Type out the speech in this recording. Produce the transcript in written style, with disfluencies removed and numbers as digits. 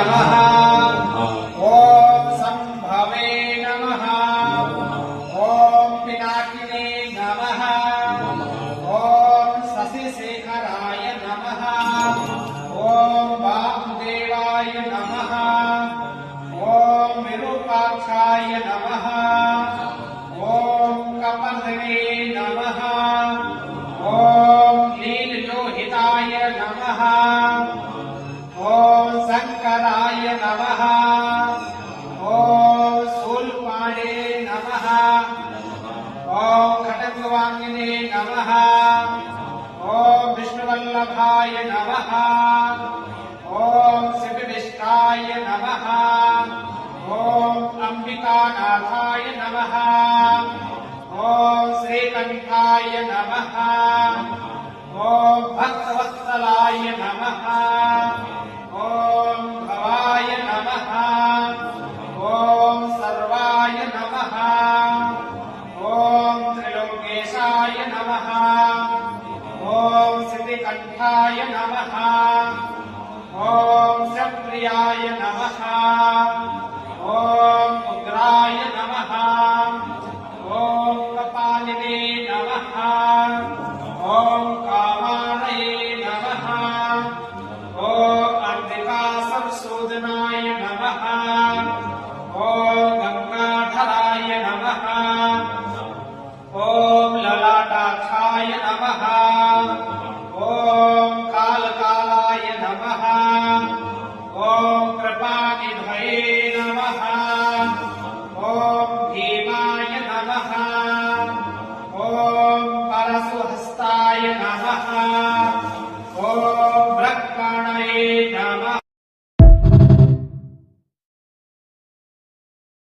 नमः। ओम संभवे नमः। ओम पिनाकिने नमः। ओम शशिशेखराय नमः। ओम वासुदेवाय नमः। ओम विरूपाक्षाय नमः। ओम कपर्दिने नमः। ओम नीललोहिताय नमः। ओम शंकराय नमः। ओम शूलपाणे नमः। ओम खड्गवांगिने नमः। ओम विष्णुवल्लभाय नमः। ओम शिवविष्टाय नमः। ओम अंबिकानाथाय नमः। ओम श्रीकंठाय नमः। ओम भक्तवत्सलाय नमः। ओम भवाय नमः। ओम सर्वाय नमः। ओम त्रिलोकेशाय नमः। ओम श्रीकंठाय नमः। ओम शप्रियाय नमः।